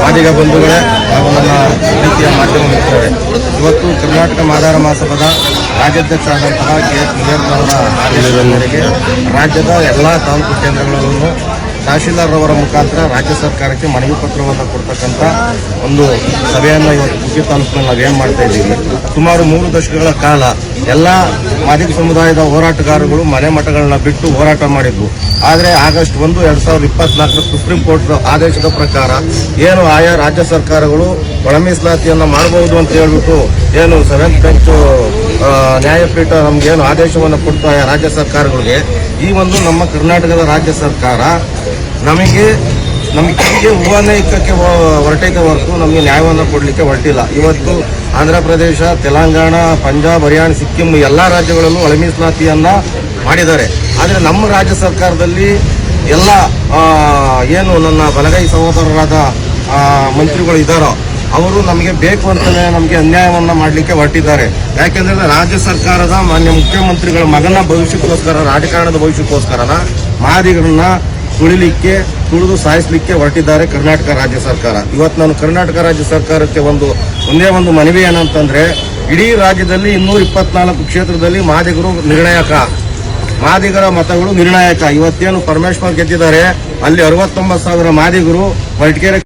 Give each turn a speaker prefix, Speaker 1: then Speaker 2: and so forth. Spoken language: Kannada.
Speaker 1: ಮಾದಿಗ ಬಂಧುಗಳೇ ಹಾಗೂ ನನ್ನ ಪ್ರೀತಿಯ ಮಾಧ್ಯಮ ಮಿತ್ರರೇ, ಇವತ್ತು ಕರ್ನಾಟಕ ಮಾದಾರ ಮಹಾಸಭಾದ ರಾಜ್ಯಾಧ್ಯಕ್ಷ ಆದಂತಹ ಕೆ.ಎಸ್. ಮುನಿಯಪ್ಪನವರ ಆದೇಶದ ಮೇರೆಗೆ ರಾಜ್ಯದ ಎಲ್ಲ ತಾಲೂಕು ಕೇಂದ್ರಗಳಲ್ಲೂ ತಹಶೀಲ್ದಾರ್ ಅವರ ಮುಖಾಂತರ ರಾಜ್ಯ ಸರ್ಕಾರಕ್ಕೆ ಮನವಿ ಪತ್ರವನ್ನು ಕೊಡ್ತಕ್ಕಂಥ ಒಂದು ಸಭೆಯನ್ನು ಇವತ್ತು ಕುಕ್ಕೆ ತಾಲೂಕಿನಲ್ಲಿ ನಾವೇನು ಮಾಡ್ತಾ ಇದ್ದೀವಿ. ಸುಮಾರು 3 ದಶಕಗಳ ಕಾಲ ಎಲ್ಲ ಮಾದಿಗ ಸಮುದಾಯದ ಹೋರಾಟಗಾರಗಳು ಮನೆ ಮಠಗಳನ್ನ ಬಿಟ್ಟು ಹೋರಾಟ ಮಾಡಿದ್ರು. ಆದರೆ ಆಗಸ್ಟ್ 1, 2024 ಸುಪ್ರೀಂ ಕೋರ್ಟ್ ಆದೇಶದ ಪ್ರಕಾರ ಏನು ಆಯಾ ರಾಜ್ಯ ಸರ್ಕಾರಗಳು ಒಳ ಮೀಸಲಾತಿಯನ್ನು ಮಾಡಬಹುದು ಅಂತ ಹೇಳ್ಬಿಟ್ಟು ಏನು 7th ಬೆಂಚ್ ನ್ಯಾಯಪೀಠ ನಮ್ಗೇನು ಆದೇಶವನ್ನು ಕೊಡ್ತಾ ರಾಜ್ಯ ಸರ್ಕಾರಗಳಿಗೆ, ಈ ಒಂದು ನಮ್ಮ ಕರ್ನಾಟಕದ ರಾಜ್ಯ ಸರ್ಕಾರ ನಮಗೆ ಹೂವನ್ನೇ ಇಕ್ಕಕ್ಕೆ ಹೊರಟೈತೆ ಹೊರತು ನಮಗೆ ನ್ಯಾಯವನ್ನು ಕೊಡಲಿಕ್ಕೆ ಹೊರಟಿಲ್ಲ. ಇವತ್ತು ಆಂಧ್ರ ಪ್ರದೇಶ, ತೆಲಂಗಾಣ, ಪಂಜಾಬ್, ಹರಿಯಾಣ, ಸಿಕ್ಕಿಂ ಎಲ್ಲ ರಾಜ್ಯಗಳಲ್ಲೂ ಒಳ ಮೀಸಲಾತಿಯನ್ನು ಮಾಡಿದ್ದಾರೆ. ಆದರೆ ನಮ್ಮ ರಾಜ್ಯ ಸರ್ಕಾರದಲ್ಲಿ ಎಲ್ಲ ಏನು ನನ್ನ ಬಲಗೈ ಸಹೋದರರಾದ ಮಂತ್ರಿಗಳು ಇದ್ದಾರೋ ಅವರು ನಮಗೆ ಬೇಕು ಅಂತಲೇ ನಮಗೆ ಅನ್ಯಾಯವನ್ನು ಮಾಡಲಿಕ್ಕೆ ಹೊರಟಿದ್ದಾರೆ. ಯಾಕೆಂದ್ರೆ ರಾಜ್ಯ ಸರ್ಕಾರದ ಮಾನ್ಯ ಮುಖ್ಯಮಂತ್ರಿಗಳ ಮಗನ ಭವಿಷ್ಯಕ್ಕೋಸ್ಕರ, ರಾಜಕಾರಣದ ಭವಿಷ್ಯಕ್ಕೋಸ್ಕರ ಮಾದಿಗರನ್ನ ತುಳಿದು ಸಾಯಿಸಲಿಕ್ಕೆ ಹೊರಟಿದ್ದಾರೆ ಕರ್ನಾಟಕ ರಾಜ್ಯ ಸರ್ಕಾರ. ಇವತ್ತು ನಾನು ಕರ್ನಾಟಕ ರಾಜ್ಯ ಸರ್ಕಾರಕ್ಕೆ ಒಂದೇ ಒಂದು ಮನವಿ ಏನಂತಂದ್ರೆ, ಇಡೀ ರಾಜ್ಯದಲ್ಲಿ 224 ಕ್ಷೇತ್ರದಲ್ಲಿ ಮಾದಿಗರ ಮತಗಳು ನಿರ್ಣಾಯಕ. ಇವತ್ತೇನು ಪರಮೇಶ್ವರ್ ಗೆದ್ದಿದ್ದಾರೆ, ಅಲ್ಲಿ 69,000 ಮಾದಿಗರು ಹೊರಟಗೆರೆ